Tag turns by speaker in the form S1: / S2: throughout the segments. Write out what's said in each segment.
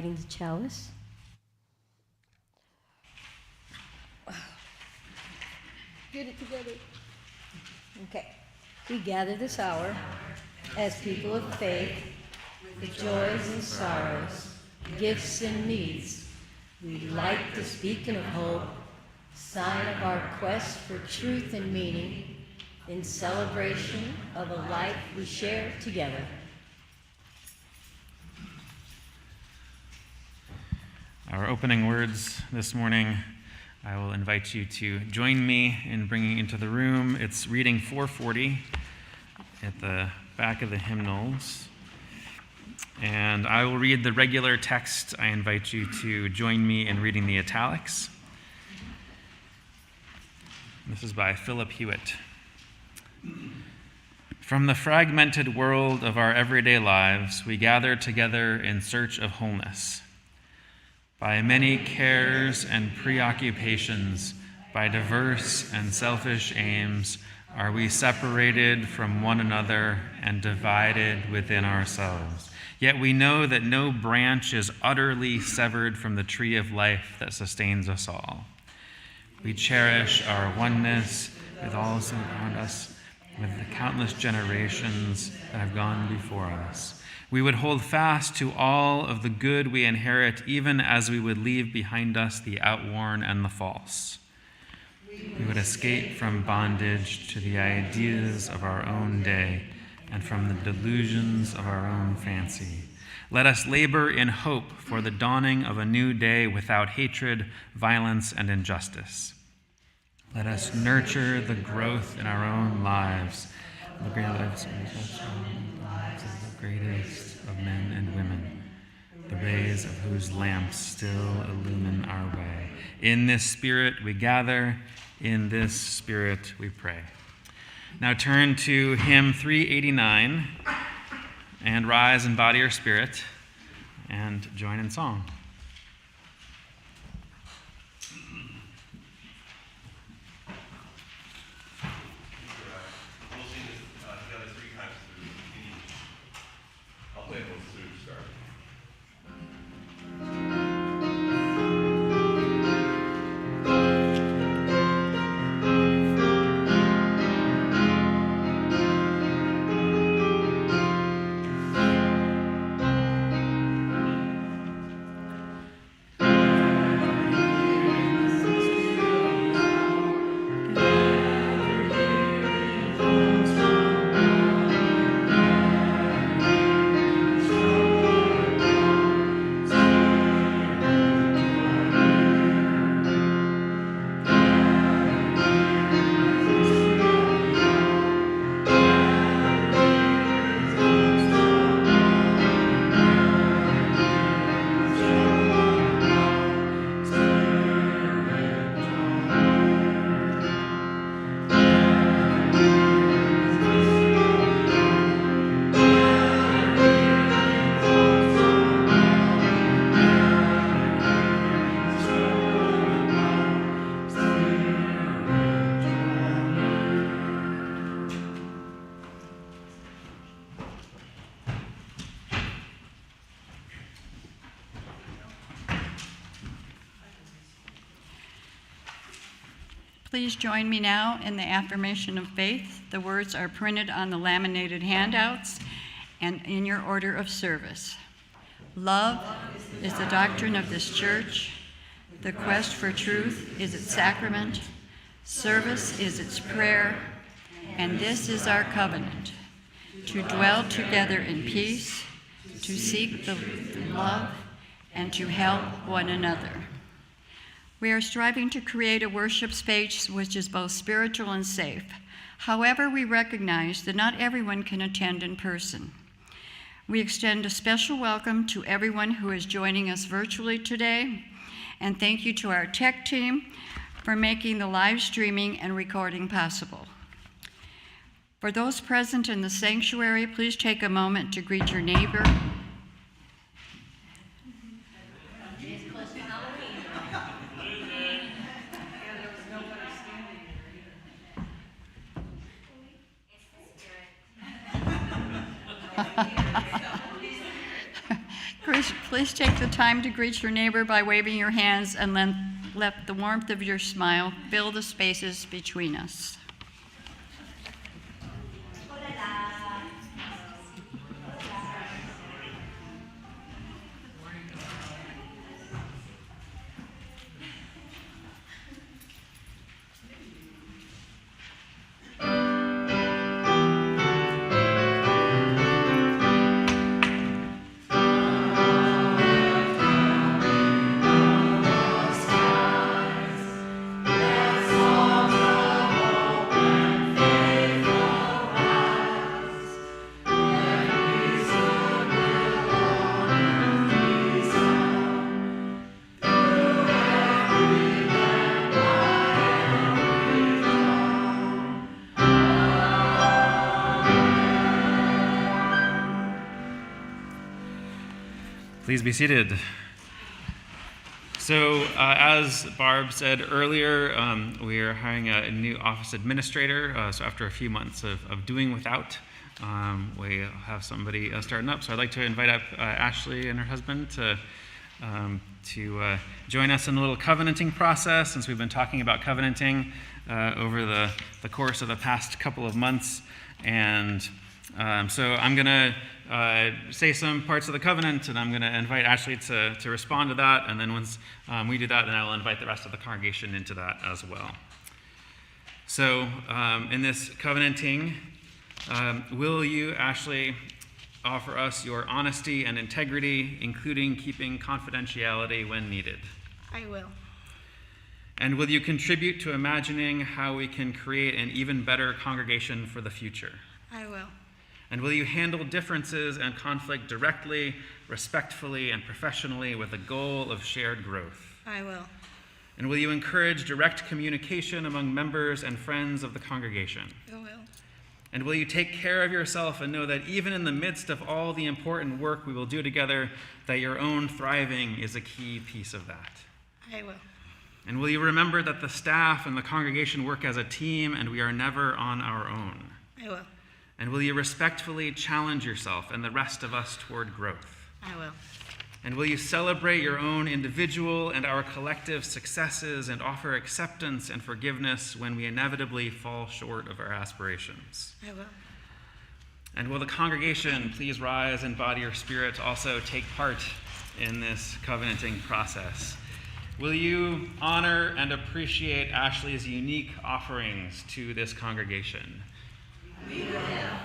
S1: getting the chalice. Get it together. Okay. We gather this hour as people of faith, with joys and sorrows, gifts and needs. We light this beacon of hope, sign of our quest for truth and meaning, in celebration of a life we share together.
S2: Our opening words this morning, I will invite you to join me in bringing into the room. It's reading 440 at the back of the hymnals. And I will read the regular text. I invite you to join me in reading the italics. This is by Philip Hewitt. From the fragmented world of our everyday lives, we gather together in search of wholeness. By many cares and preoccupations, by diverse and selfish aims, are we separated from one another and divided within ourselves. Yet we know that no branch is utterly severed from the tree of life that sustains us all. We cherish our oneness with all around us, with the countless generations that have gone before us. We would hold fast to all of the good we inherit, even as we would leave behind us the outworn and the false. We would escape from bondage to the ideas of our own day and from the delusions of our own fancy. Let us labor in hope for the dawning of a new day without hatred, violence, and injustice. Let us nurture the growth in our own lives, the greatest of men and women, the rays of whose lamps still illumine our way. In this spirit we gather, in this spirit we pray. Now turn to hymn 389 and rise in body or spirit and join in song.
S3: Please join me now in the affirmation of faith. The words are printed on the laminated handouts and in your order of service. Love is the doctrine of this church. The quest for truth is its sacrament. Service is its prayer. And this is our covenant, to dwell together in peace, to seek the love, and to help one another. We are striving to create a worship space which is both spiritual and safe. However, we recognize that not everyone can attend in person. We extend a special welcome to everyone who is joining us virtually today, and thank you to our tech team for making the live streaming and recording possible. For those present in the sanctuary, please take a moment to greet your neighbor. Please take the time to greet your neighbor by waving your hands and let the warmth of your smile fill the spaces between us.
S2: Please be seated. So, as Barb said earlier, we are hiring a new office administrator. So after a few months of doing without, we have somebody starting up. So I'd like to invite up Ashley and her husband to join us in a little covenanting process, since we've been talking about covenanting over the course of the past couple of months. And so I'm going to say some parts of the covenant, and I'm going to invite Ashley to respond to that. And then once we do that, then I will invite the rest of the congregation into that as well. So in this covenanting, will you, Ashley, offer us your honesty and integrity, including keeping confidentiality when needed?
S4: I will.
S2: And will you contribute to imagining how we can create an even better congregation for the future?
S4: I will.
S2: And will you handle differences and conflict directly, respectfully, and professionally with a goal of shared growth?
S4: I will.
S2: And will you encourage direct communication among members and friends of the congregation?
S4: I will.
S2: And will you take care of yourself and know that even in the midst of all the important work we will do together, that your own thriving is a key piece of that?
S4: I will.
S2: And will you remember that the staff and the congregation work as a team and we are never on our own?
S4: I will.
S2: And will you respectfully challenge yourself and the rest of us toward growth?
S4: I will.
S2: And will you celebrate your own individual and our collective successes and offer acceptance and forgiveness when we inevitably fall short of our aspirations?
S4: I will.
S2: And will the congregation please rise and body or spirit also take part in this covenanting process? Will you honor and appreciate Ashley's unique offerings to this congregation? We will.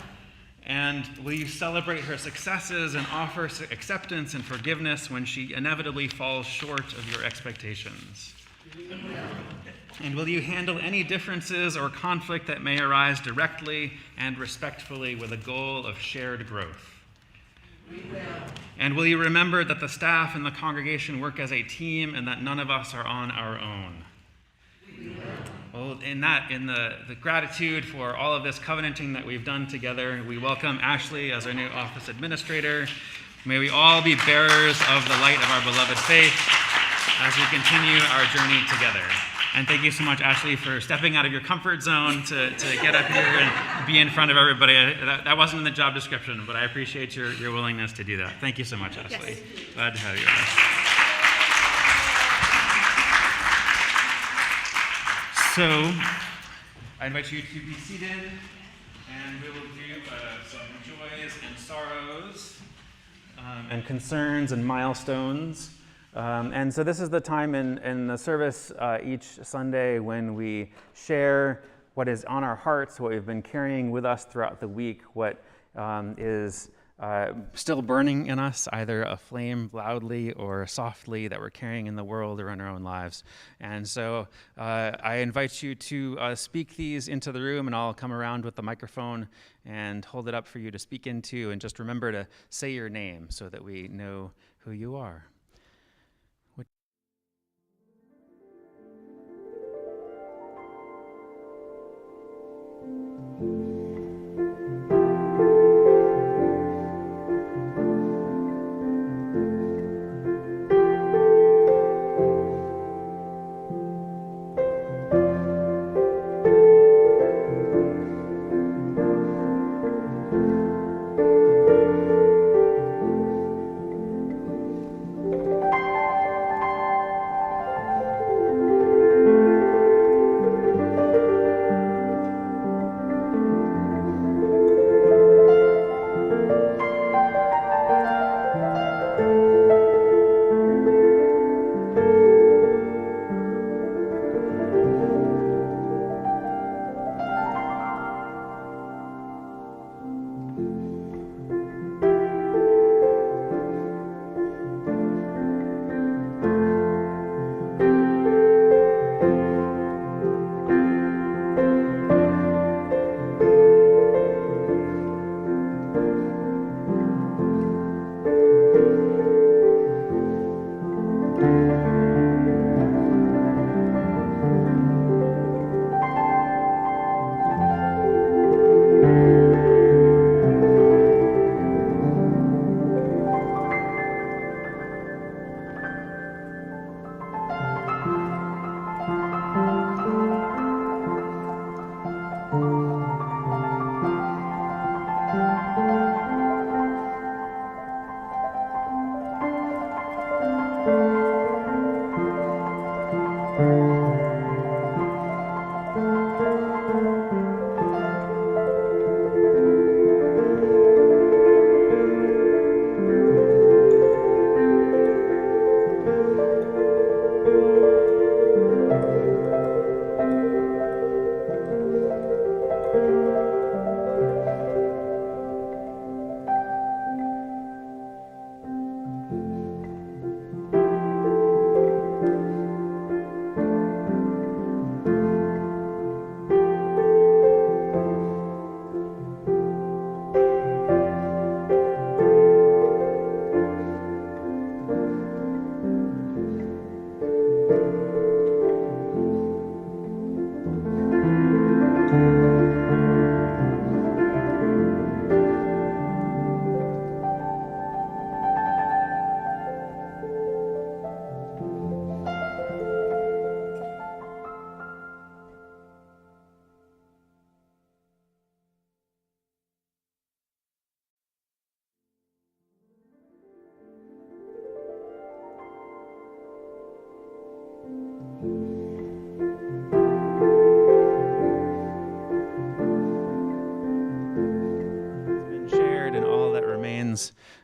S2: And will you celebrate her successes and offer acceptance and forgiveness when she inevitably falls short of your expectations? We will. And will you handle any differences or conflict that may arise directly and respectfully with a goal of shared growth? We will. And will you remember that the staff and the congregation work as a team and that none of us are on our own? We will. Well, in the gratitude for all of this covenanting that we've done together, we welcome Ashley as our new office administrator. May we all be bearers of the light of our beloved faith as we continue our journey together. And thank you so much, Ashley, for stepping out of your comfort zone to get up here and be in front of everybody. That wasn't in the job description, but I appreciate your willingness to do that. Thank you so much, Ashley.
S4: Yes.
S2: Glad to have you with us. So, I invite you to be seated, and we will do some joys and sorrows, and concerns and milestones. And so this is the time in the service each Sunday when we share what is on our hearts, what we've been carrying with us throughout the week, what is still burning in us, either a flame loudly or softly that we're carrying in the world or in our own lives. And so I invite you to speak these into the room, and I'll come around with the microphone and hold it up for you to speak into, and just remember to say your name so that we know who you are.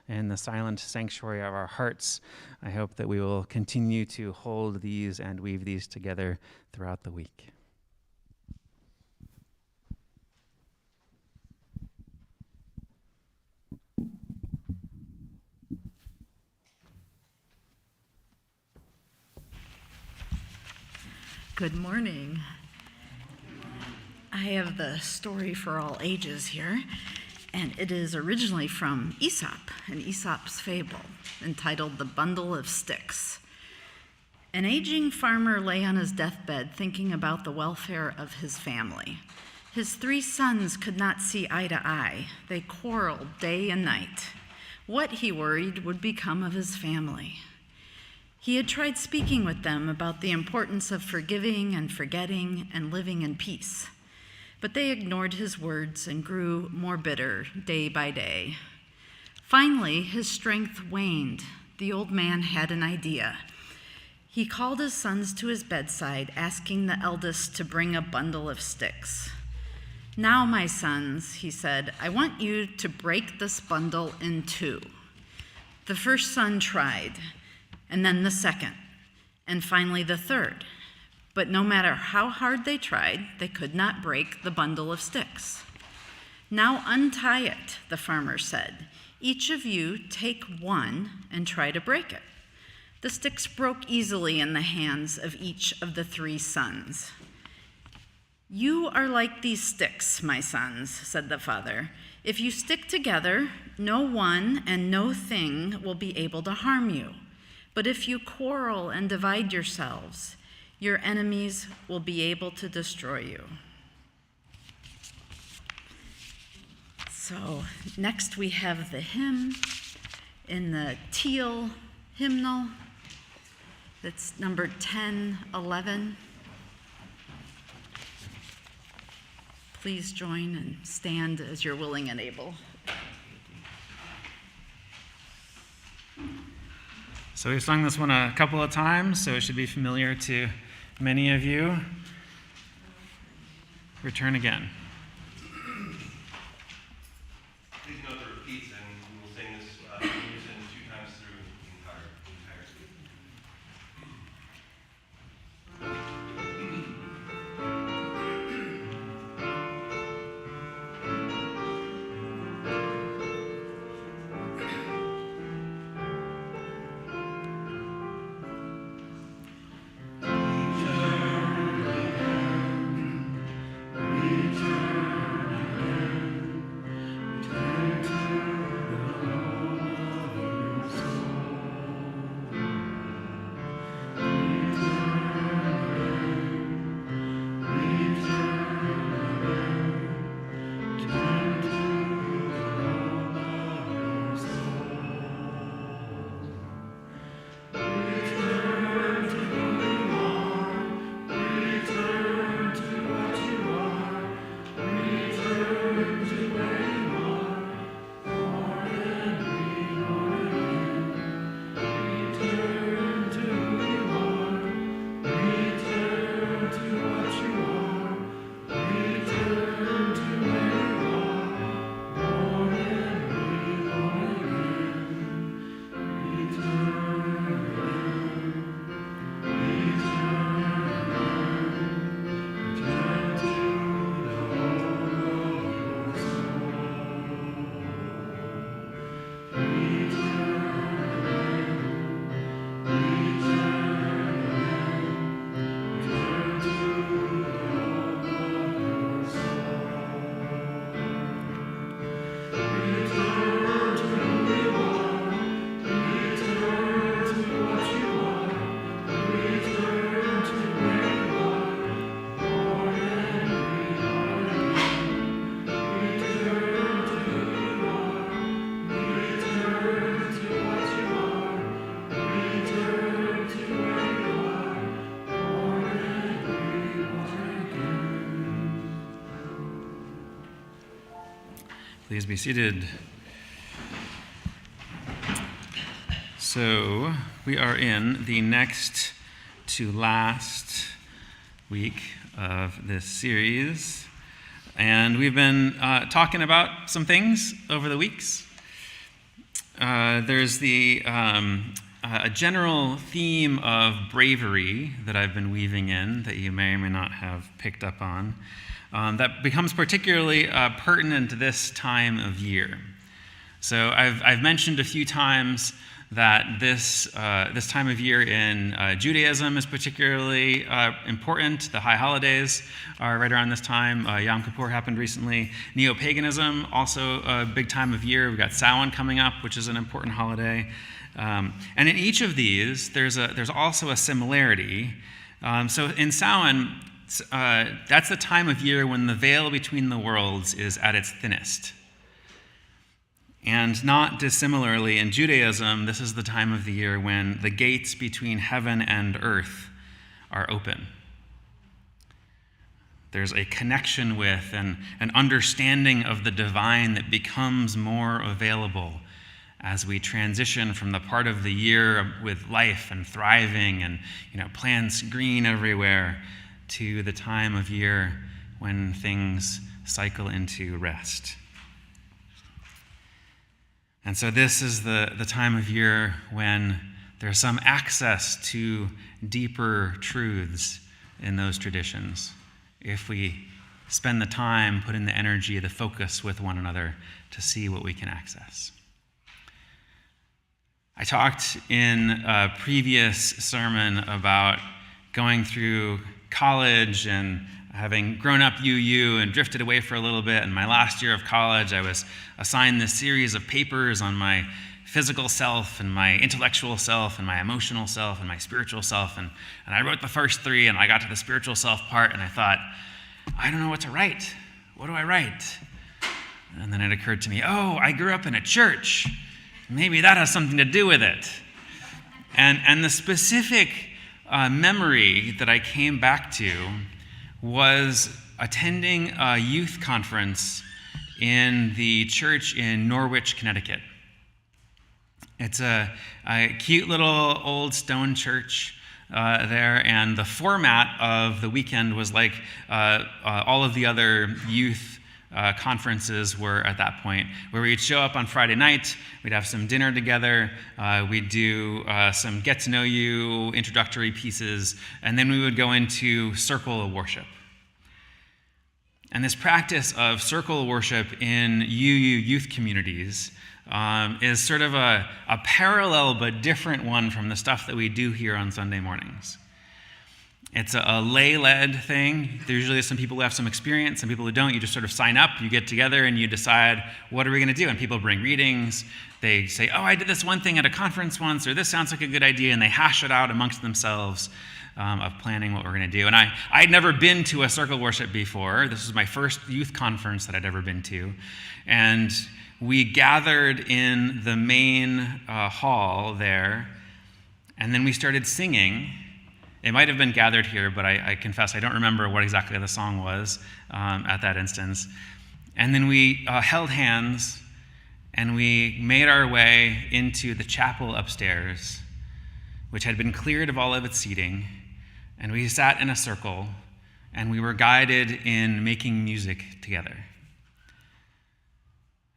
S2: In the silent sanctuary of our hearts. I hope that we will continue to hold these and weave these together throughout the week.
S4: Good morning. I have the story for all ages here, and it is originally from Aesop, an Aesop's fable, entitled The Bundle of Sticks. An aging farmer lay on his deathbed thinking about the welfare of his family. His 3 sons could not see eye to eye. They quarreled day and night. What, he worried, would become of his family? He had tried speaking with them about the importance of forgiving and forgetting and living in peace. But they ignored his words and grew more bitter day by day. Finally, his strength waned. The old man had an idea. He called his sons to his bedside, asking the eldest to bring a bundle of sticks. "Now, my sons," he said, "I want you to break this bundle in 2. The first son tried, and then the second, and finally the third. But no matter how hard they tried, they could not break the bundle of sticks. Now untie it," the farmer said. "Each of you take 1 and try to break it." The sticks broke easily in the hands of each of the 3 sons. "You are like these sticks, my sons," said the father. "If you stick together, no one and no thing will be able to harm you. But if you quarrel and divide yourselves, your enemies will be able to destroy you." So next we have the hymn in the teal hymnal. That's number 1011. Please join and stand as you're willing and able.
S2: So we've sung this one a couple of times, so it should be familiar to many of you. Return again.
S5: Please note the repeats, and we will sing this unison 2 times through the entirety. Return
S2: Please be seated. So, we are in the next to last week of this series, and we've been talking about some things over the weeks. There's a general theme of bravery that I've been weaving in that you may or may not have picked up on. That becomes particularly pertinent this time of year. So I've mentioned a few times that this time of year in Judaism is particularly important. The high holidays are right around this time. Yom Kippur happened recently. Neo-paganism, also a big time of year. We've got Samhain coming up, which is an important holiday. And in each of these, there's also a similarity. So in Samhain, that's the time of year when the veil between the worlds is at its thinnest. And not dissimilarly, in Judaism, this is the time of the year when the gates between heaven and earth are open. There's a connection with and an understanding of the divine that becomes more available as we transition from the part of the year with life and thriving and plants green everywhere to the time of year when things cycle into rest. And so this is the time of year when there's some access to deeper truths in those traditions, if we spend the time, put in the energy, the focus with one another to see what we can access. I talked in a previous sermon about going through college and having grown up UU and drifted away for a little bit. In my last year of college, I was assigned this series of papers on my physical self and my intellectual self and my emotional self and my spiritual self. And I wrote the first three, and I got to the spiritual self part, and I thought, I don't know what to write. What do I write? And then it occurred to me, I grew up in a church. Maybe that has something to do with it. And the specific memory that I came back to was attending a youth conference in the church in Norwich, Connecticut. It's a cute little old stone church there, and the format of the weekend was like all of the other youth conferences were at that point, where we'd show up on Friday night, we'd have some dinner together, we'd do some get-to-know-you introductory pieces, and then we would go into circle of worship. And this practice of circle worship in UU youth communities is sort of a parallel but different one from the stuff that we do here on Sunday mornings. It's a lay-led thing. There's usually some people who have some experience, some people who don't. You just sort of sign up, you get together, and you decide, what are we going to do? And people bring readings. They say, I did this one thing at a conference once, or this sounds like a good idea, and they hash it out amongst themselves of planning what we're going to do. And I'd never been to a circle worship before. This was my first youth conference that I'd ever been to. And we gathered in the main hall there, and then we started singing. It might have been gathered here, but I confess I don't remember what exactly the song was at that instance. And then we held hands, and we made our way into the chapel upstairs, which had been cleared of all of its seating, and we sat in a circle, and we were guided in making music together.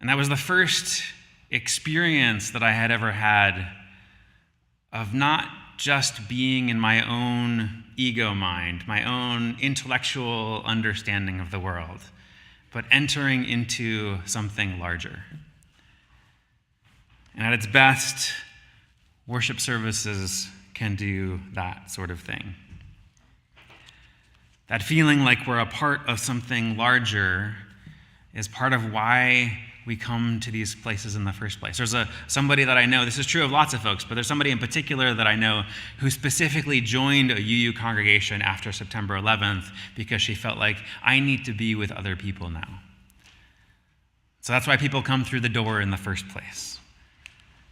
S2: And that was the first experience that I had ever had of not just being in my own ego mind, my own intellectual understanding of the world, but entering into something larger. And at its best, worship services can do that sort of thing. That feeling like we're a part of something larger is part of why we come to these places in the first place. There's somebody that I know, this is true of lots of folks, but there's somebody in particular that I know who specifically joined a UU congregation after September 11th because she felt like, I need to be with other people now. So that's why people come through the door in the first place,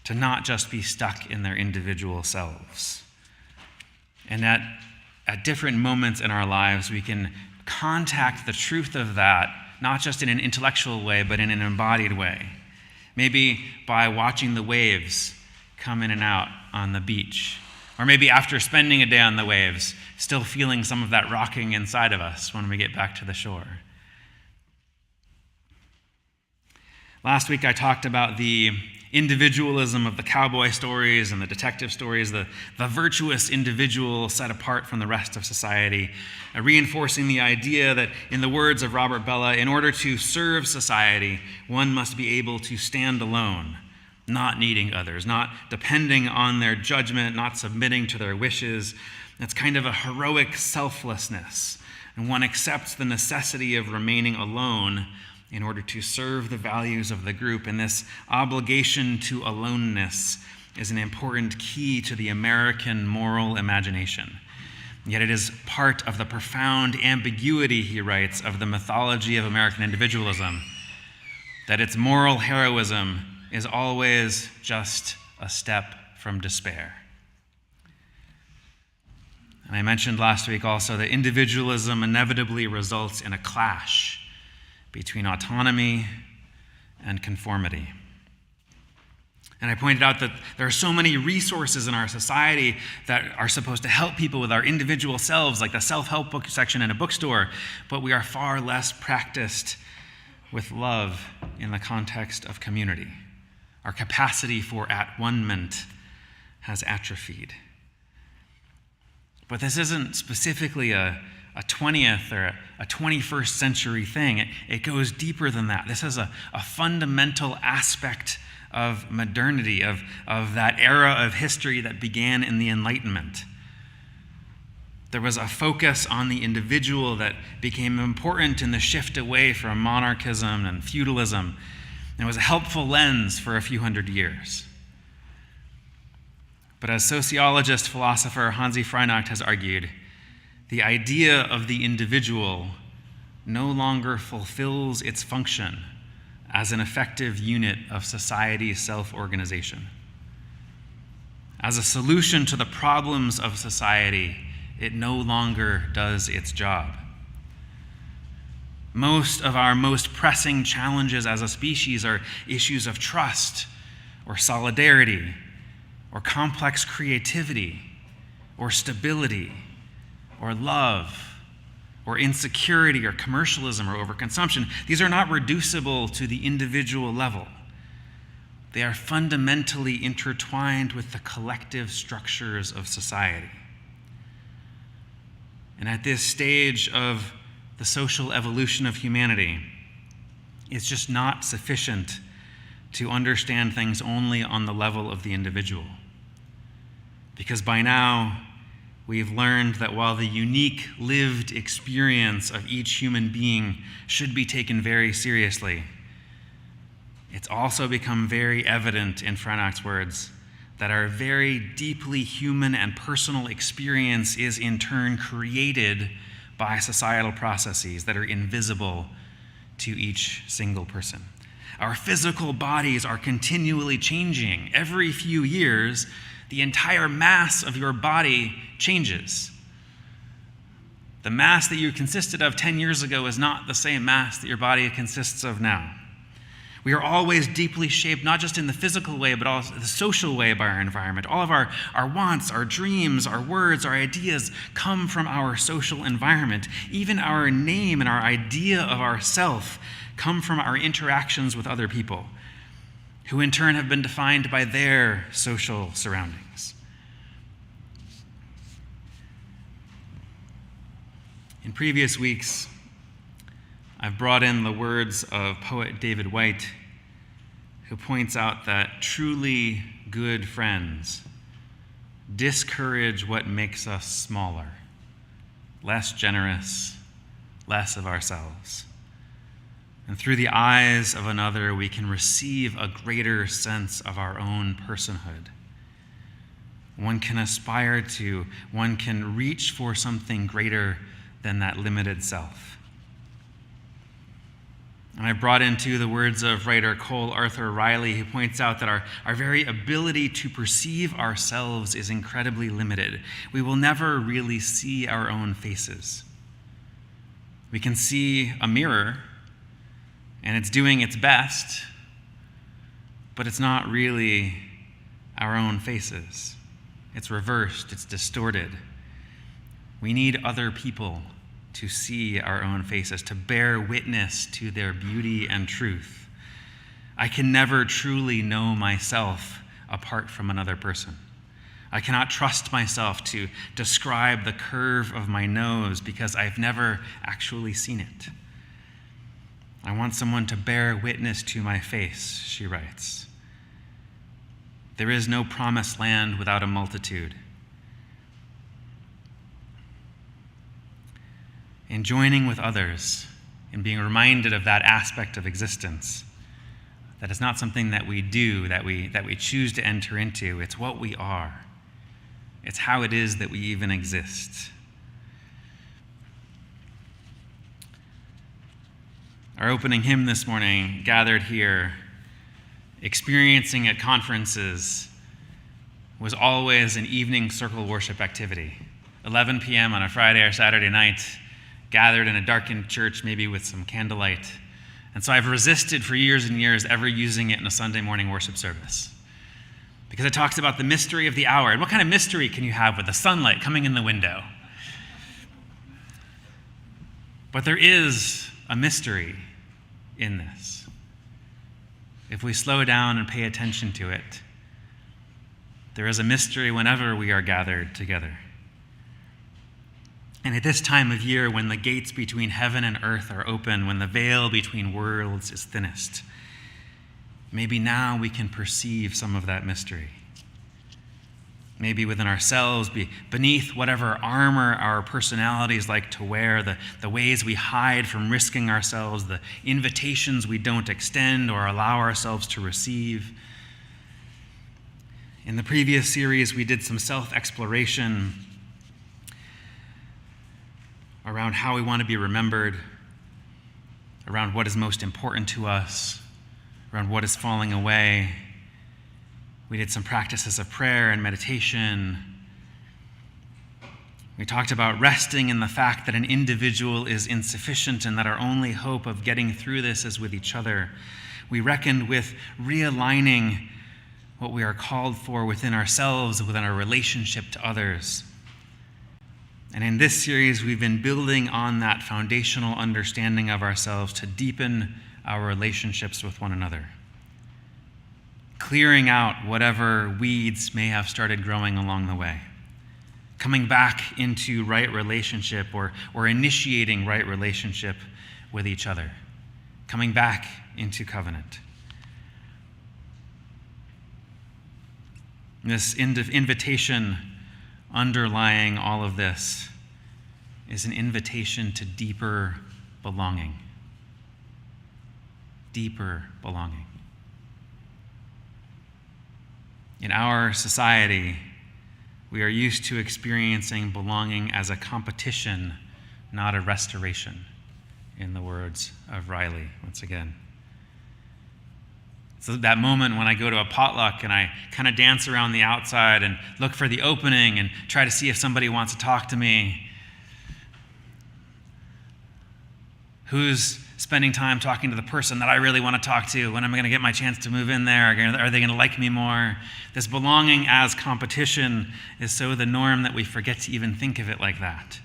S2: to not just be stuck in their individual selves. And at different moments in our lives, we can contact the truth of that, not just in an intellectual way, but in an embodied way. Maybe by watching the waves come in and out on the beach. Or maybe after spending a day on the waves, still feeling some of that rocking inside of us when we get back to the shore. Last week I talked about the individualism of the cowboy stories and the detective stories, the virtuous individual set apart from the rest of society, reinforcing the idea that, in the words of Robert Bella, in order to serve society, one must be able to stand alone, not needing others, not depending on their judgment, not submitting to their wishes. It's kind of a heroic selflessness, and one accepts the necessity of remaining alone in order to serve the values of the group. And this obligation to aloneness is an important key to the American moral imagination. Yet it is part of the profound ambiguity, he writes, of the mythology of American individualism, that its moral heroism is always just a step from despair. And I mentioned last week also that individualism inevitably results in a clash between autonomy and conformity. And I pointed out that there are so many resources in our society that are supposed to help people with our individual selves, like the self-help book section in a bookstore, but we are far less practiced with love in the context of community. Our capacity for at-one-ment has atrophied. But this isn't specifically a 20th or a 21st century thing. It goes deeper than that. This is a fundamental aspect of modernity, of that era of history that began in the Enlightenment. There was a focus on the individual that became important in the shift away from monarchism and feudalism. And it was a helpful lens for a few hundred years. But as sociologist, philosopher Hansi Freinacht has argued, the idea of the individual no longer fulfills its function as an effective unit of society's self-organization. As a solution to the problems of society, it no longer does its job. Most of our most pressing challenges as a species are issues of trust, or solidarity, or complex creativity, or stability, or love, or insecurity, or commercialism, or overconsumption. These are not reducible to the individual level. They are fundamentally intertwined with the collective structures of society. And at this stage of the social evolution of humanity, it's just not sufficient to understand things only on the level of the individual. Because by now, we've learned that while the unique lived experience of each human being should be taken very seriously, it's also become very evident in Freinacht's words that our very deeply human and personal experience is in turn created by societal processes that are invisible to each single person. Our physical bodies are continually changing. Every few years, the entire mass of your body changes. The mass that you consisted of 10 years ago is not the same mass that your body consists of now. We are always deeply shaped, not just in the physical way, but also the social way by our environment. All of our wants, our dreams, our words, our ideas come from our social environment. Even our name and our idea of ourself come from our interactions with other people, who in turn have been defined by their social surroundings. In previous weeks, I've brought in the words of poet David White, who points out that truly good friends discourage what makes us smaller, less generous, less of ourselves. And through the eyes of another, we can receive a greater sense of our own personhood. One can aspire to, one can reach for something greater than that limited self. And I brought into the words of writer Cole Arthur Riley, who points out that our very ability to perceive ourselves is incredibly limited. We will never really see our own faces. We can see a mirror, and it's doing its best, but it's not really our own faces. It's reversed, it's distorted. We need other people to see our own faces, to bear witness to their beauty and truth. I can never truly know myself apart from another person. I cannot trust myself to describe the curve of my nose because I've never actually seen it. I want someone to bear witness to my face, she writes. There is no promised land without a multitude. In joining with others, in being reminded of that aspect of existence, that is not something that we do, that we choose to enter into. It's what we are. It's how it is that we even exist. Our opening hymn this morning, Gathered Here, experiencing at conferences, was always an evening circle worship activity. 11 p.m. on a Friday or Saturday night, gathered in a darkened church, maybe with some candlelight. And so I've resisted for years and years ever using it in a Sunday morning worship service, because it talks about the mystery of the hour. And what kind of mystery can you have with the sunlight coming in the window? But there is a mystery in this. If we slow down and pay attention to it, there is a mystery whenever we are gathered together. And at this time of year, when the gates between heaven and earth are open, when the veil between worlds is thinnest, maybe now we can perceive some of that mystery. Maybe within ourselves, beneath whatever armor our personalities like to wear, the ways we hide from risking ourselves, the invitations we don't extend or allow ourselves to receive. In the previous series, we did some self-exploration around how we want to be remembered, around what is most important to us, around what is falling away. We did some practices of prayer and meditation. We talked about resting in the fact that an individual is insufficient and that our only hope of getting through this is with each other. We reckoned with realigning what we are called for within ourselves, within our relationship to others. And in this series, we've been building on that foundational understanding of ourselves to deepen our relationships with one another, clearing out whatever weeds may have started growing along the way, coming back into right relationship or initiating right relationship with each other, coming back into covenant. This invitation underlying all of this is an invitation to deeper belonging. Deeper belonging. In our society, we are used to experiencing belonging as a competition, not a restoration, in the words of Riley, once again. So that moment when I go to a potluck and I kind of dance around the outside and look for the opening and try to see if somebody wants to talk to me. Who's spending time talking to the person that I really want to talk to? When am I going to get my chance to move in there? Are they going to like me more? This belonging as competition is so the norm that we forget to even think of it like that.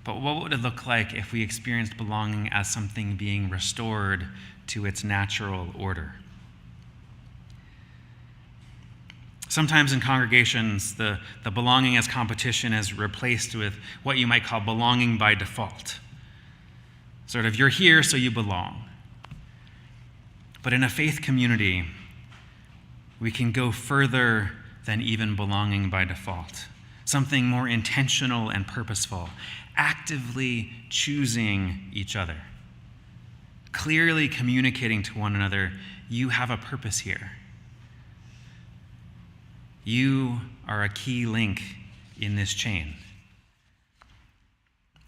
S2: But what would it look like if we experienced belonging as something being restored to its natural order? Sometimes in congregations, the belonging as competition is replaced with what you might call belonging by default. Sort of, you're here, so you belong. But in a faith community, we can go further than even belonging by default. Something more intentional and purposeful, actively choosing each other, clearly communicating to one another, you have a purpose here. You are a key link in this chain.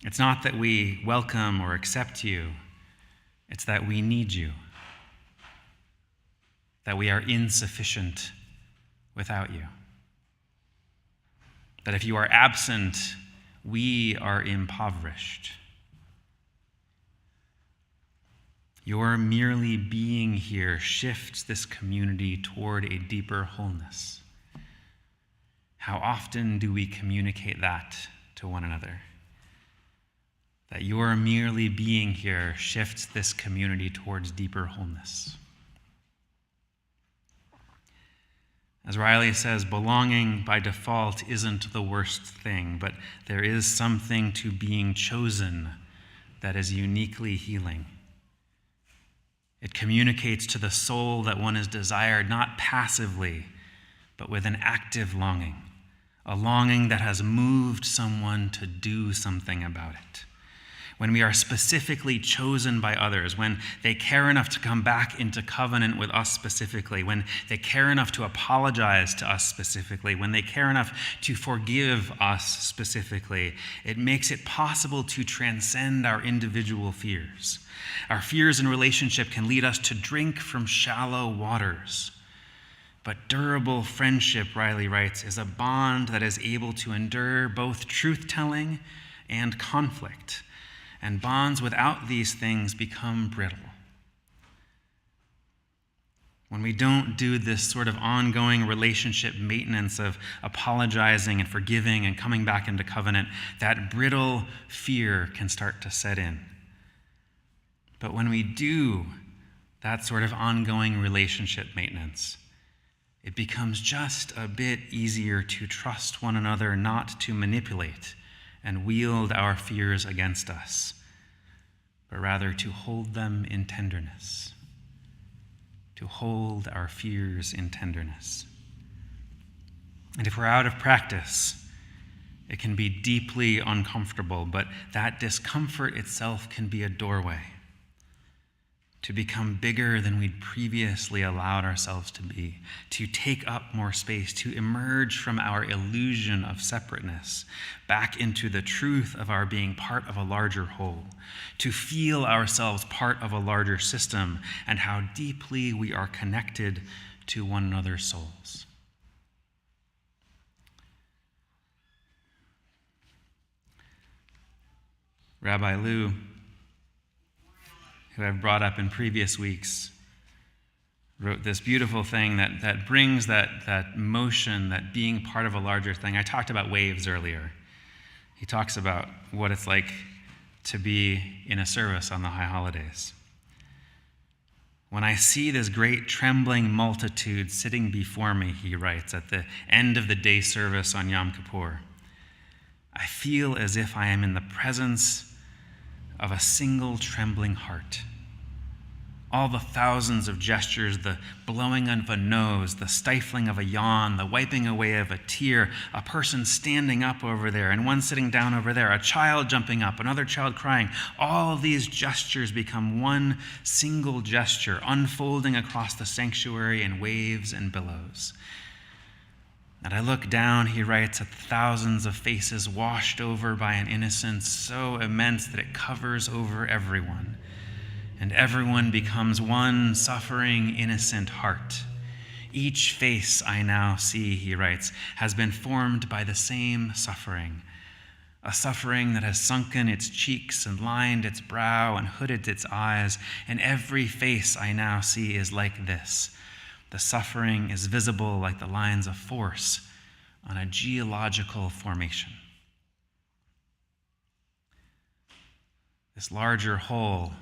S2: It's not that we welcome or accept you, it's that we need you, that we are insufficient without you, that if you are absent, we are impoverished. Your merely being here shifts this community toward a deeper wholeness. How often do we communicate that to one another? That your merely being here shifts this community towards deeper wholeness. As Riley says, belonging by default isn't the worst thing, but there is something to being chosen that is uniquely healing. It communicates to the soul that one is desired not passively, but with an active longing, a longing that has moved someone to do something about it. When we are specifically chosen by others, when they care enough to come back into covenant with us specifically, when they care enough to apologize to us specifically, when they care enough to forgive us specifically, it makes it possible to transcend our individual fears. Our fears in relationship can lead us to drink from shallow waters. But durable friendship, Riley writes, is a bond that is able to endure both truth-telling and conflict. And bonds without these things become brittle. When we don't do this sort of ongoing relationship maintenance of apologizing and forgiving and coming back into covenant, that brittle fear can start to set in. But when we do that sort of ongoing relationship maintenance, it becomes just a bit easier to trust one another not to manipulate and wield our fears against us, but rather to hold them in tenderness, to hold our fears in tenderness. And if we're out of practice, it can be deeply uncomfortable, but that discomfort itself can be a doorway to become bigger than we'd previously allowed ourselves to be, to take up more space, to emerge from our illusion of separateness back into the truth of our being part of a larger whole, to feel ourselves part of a larger system and how deeply we are connected to one another's souls. Rabbi Lou, who I've brought up in previous weeks, wrote this beautiful thing that brings that motion, that being part of a larger thing. I talked about waves earlier. He talks about what it's like to be in a service on the high holidays. When I see this great trembling multitude sitting before me, he writes, at the end of the day service on Yom Kippur, I feel as if I am in the presence of a single trembling heart. All the thousands of gestures, the blowing of a nose, the stifling of a yawn, the wiping away of a tear, a person standing up over there and one sitting down over there, a child jumping up, another child crying, all of these gestures become one single gesture, unfolding across the sanctuary in waves and billows. And I look down, he writes, at thousands of faces washed over by an innocence so immense that it covers over everyone. And everyone becomes one suffering, innocent heart. Each face I now see, he writes, has been formed by the same suffering. A suffering that has sunken its cheeks and lined its brow and hooded its eyes. And every face I now see is like this. The suffering is visible like the lines of force on a geological formation. This larger whole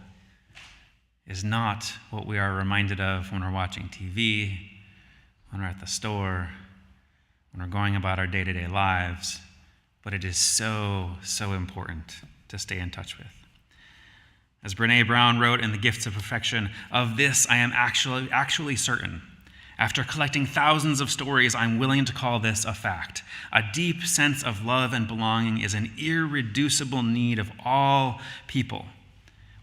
S2: is not what we are reminded of when we're watching TV, when we're at the store, when we're going about our day-to-day lives, but it is so, so important to stay in touch with. As Brené Brown wrote in The Gifts of Perfection, of this I am actually certain. After collecting thousands of stories, I'm willing to call this a fact. A deep sense of love and belonging is an irreducible need of all people.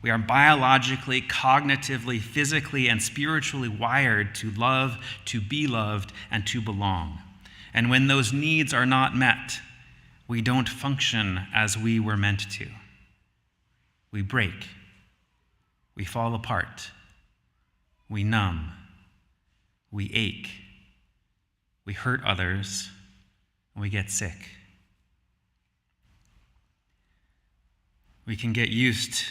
S2: We are biologically, cognitively, physically, and spiritually wired to love, to be loved, and to belong. And when those needs are not met, we don't function as we were meant to. We break. We fall apart. We numb. We ache. We hurt others. And we get sick. We can get used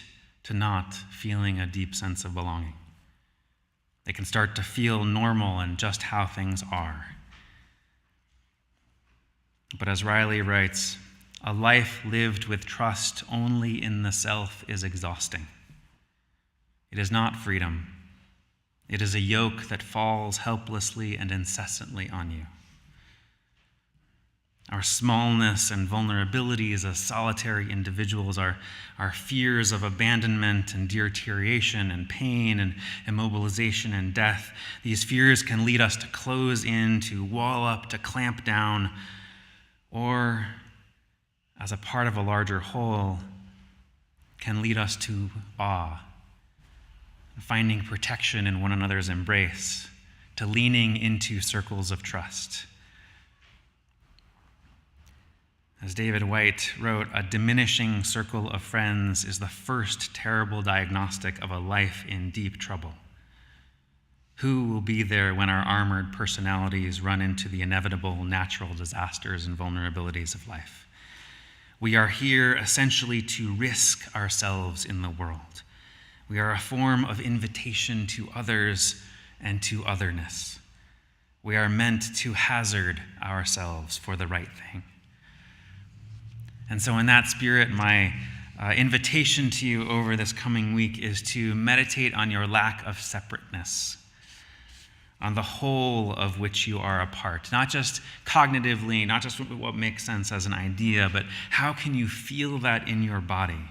S2: to to not feeling a deep sense of belonging. They can start to feel normal and just how things are. But as Riley writes, a life lived with trust only in the self is exhausting. It is not freedom. It is a yoke that falls helplessly and incessantly on you. Our smallness and vulnerabilities as solitary individuals, our fears of abandonment and deterioration and pain and immobilization and death, these fears can lead us to close in, to wall up, to clamp down, or as a part of a larger whole, can lead us to awe, finding protection in one another's embrace, to leaning into circles of trust. As David White wrote, a diminishing circle of friends is the first terrible diagnostic of a life in deep trouble. Who will be there when our armored personalities run into the inevitable natural disasters and vulnerabilities of life? We are here essentially to risk ourselves in the world. We are a form of invitation to others and to otherness. We are meant to hazard ourselves for the right thing. And so in that spirit, my invitation to you over this coming week is to meditate on your lack of separateness, on the whole of which you are a part, not just cognitively, not just what makes sense as an idea, but how can you feel that in your body?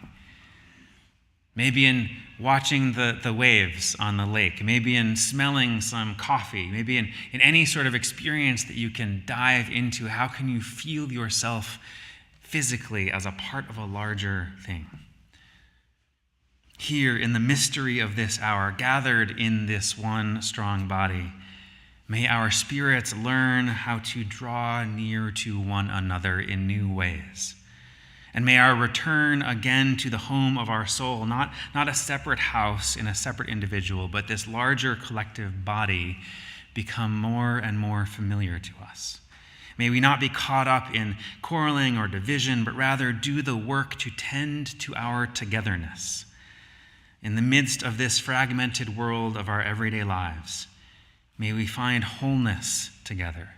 S2: Maybe in watching the waves on the lake, maybe in smelling some coffee, maybe in any sort of experience that you can dive into. How can you feel yourself physically as a part of a larger thing? Here in the mystery of this hour, gathered in this one strong body, may our spirits learn how to draw near to one another in new ways. And may our return again to the home of our soul, not a separate house in a separate individual, but this larger collective body, become more and more familiar to us. May we not be caught up in quarreling or division, but rather do the work to tend to our togetherness. In the midst of this fragmented world of our everyday lives, may we find wholeness together.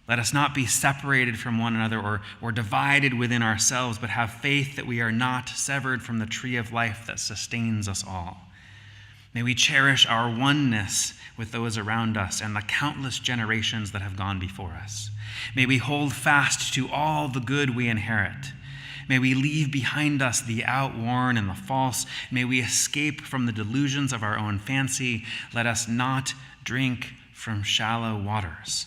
S2: Let us not be separated from one another or divided within ourselves, but have faith that we are not severed from the tree of life that sustains us all. May we cherish our oneness with those around us and the countless generations that have gone before us. May we hold fast to all the good we inherit. May we leave behind us the outworn and the false. May we escape from the delusions of our own fancy. Let us not drink from shallow waters.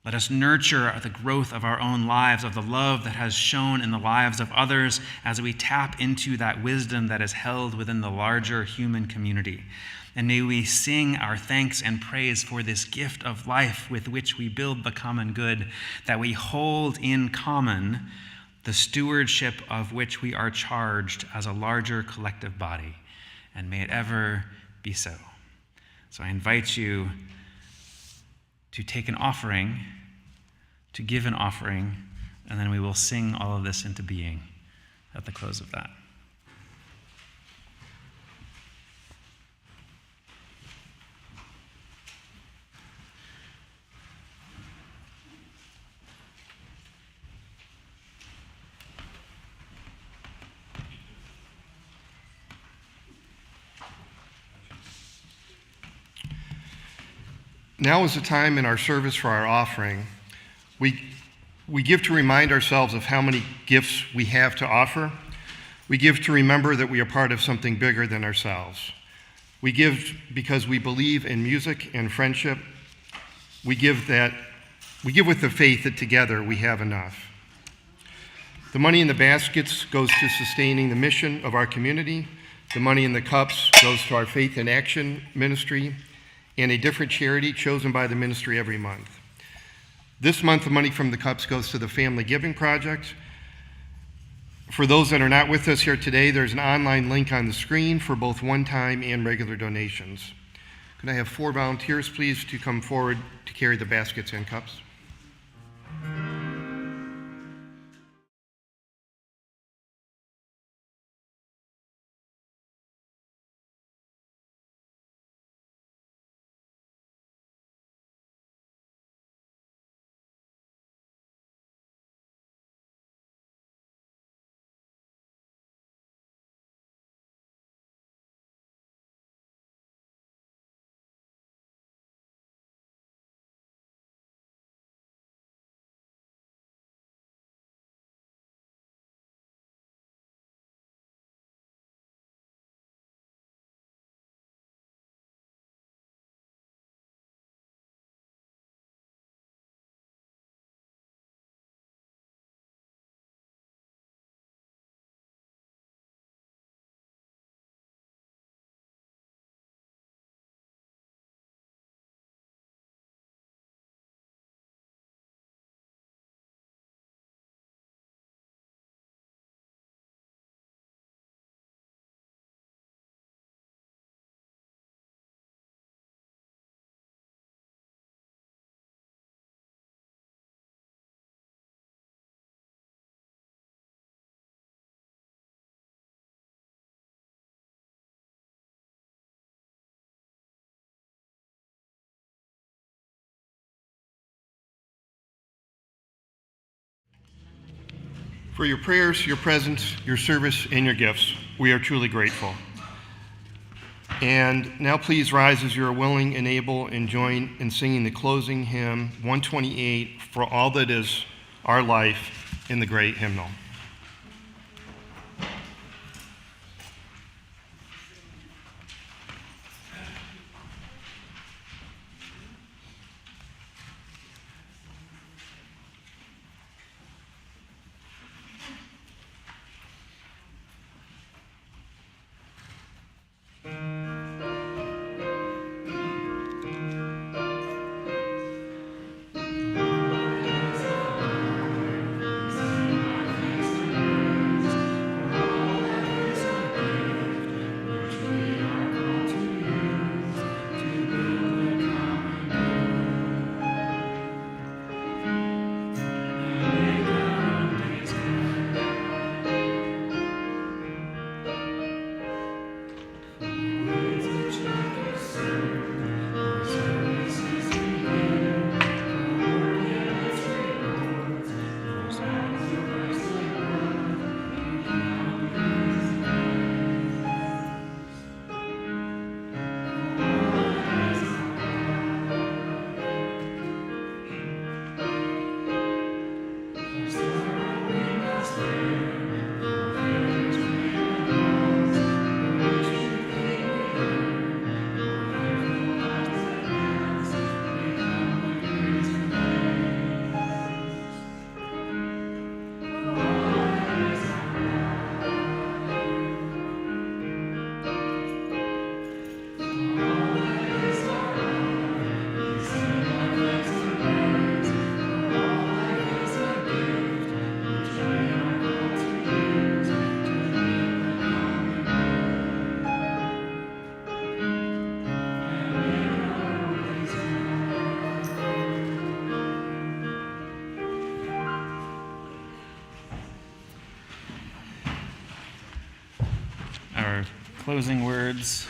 S2: Let us nurture the growth of our own lives, of the love that has shone in the lives of others as we tap into that wisdom that is held within the larger human community. And may we sing our thanks and praise for this gift of life with which we build the common good, that we hold in common the stewardship of which we are charged as a larger collective body. And may it ever be so. So I invite you to take an offering, to give an offering, and then we will sing all of this into being at the close of that.
S6: Now is the time in our service for our offering. We give to remind ourselves of how many gifts we have to offer. We give to remember that we are part of something bigger than ourselves. We give because we believe in music and friendship. We give with the faith that together we have enough. The money in the baskets goes to sustaining the mission of our community. The money in the cups goes to our Faith in Action ministry and a different charity chosen by the ministry every month. This month, the money from the cups goes to the Family Giving Project. For those that are not with us here today, there's an online link on the screen for both one-time and regular donations. Could I have 4 volunteers, please, to come forward to carry the baskets and cups? for your prayers, your presence, your service, and your gifts. We are truly grateful. And now please rise as you are willing and able and join in singing the closing hymn, 128, For All That Is Our Life, in the great hymnal.
S2: Our closing words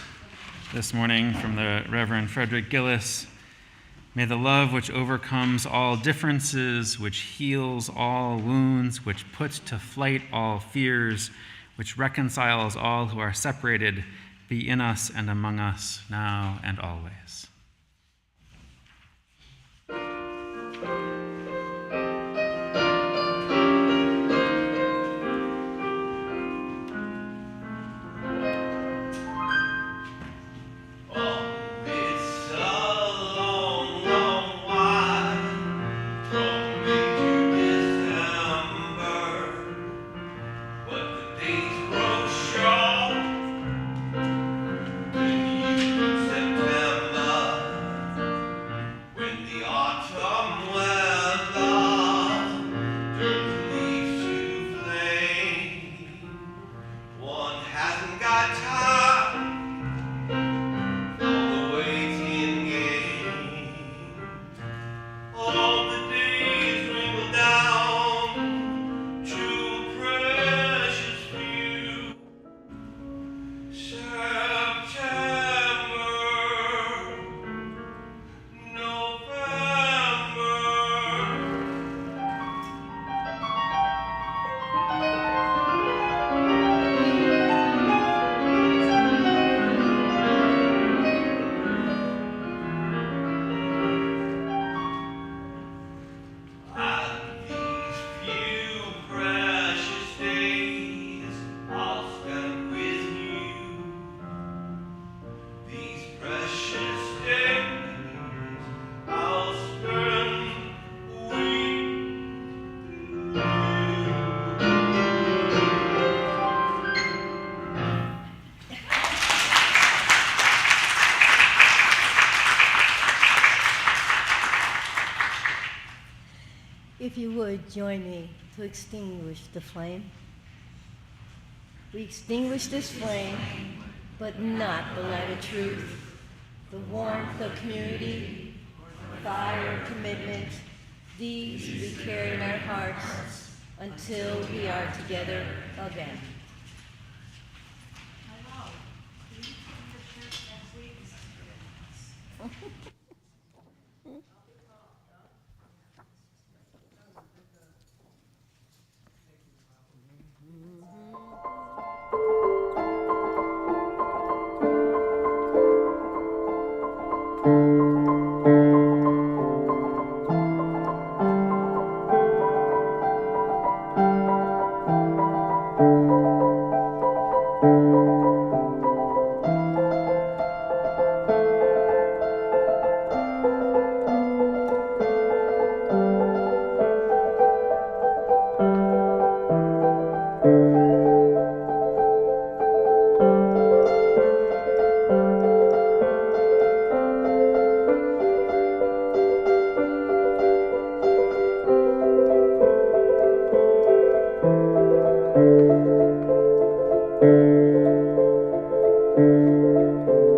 S2: this morning from the Reverend Frederick Gillis. May the love which overcomes all differences, which heals all wounds, which puts to flight all fears, which reconciles all who are separated, be in us and among us now and always.
S1: If you would join me to extinguish the flame. We extinguish this flame, but not the light of truth, the warmth of community, fire of commitment. These we carry in our hearts until we are together again. Amen.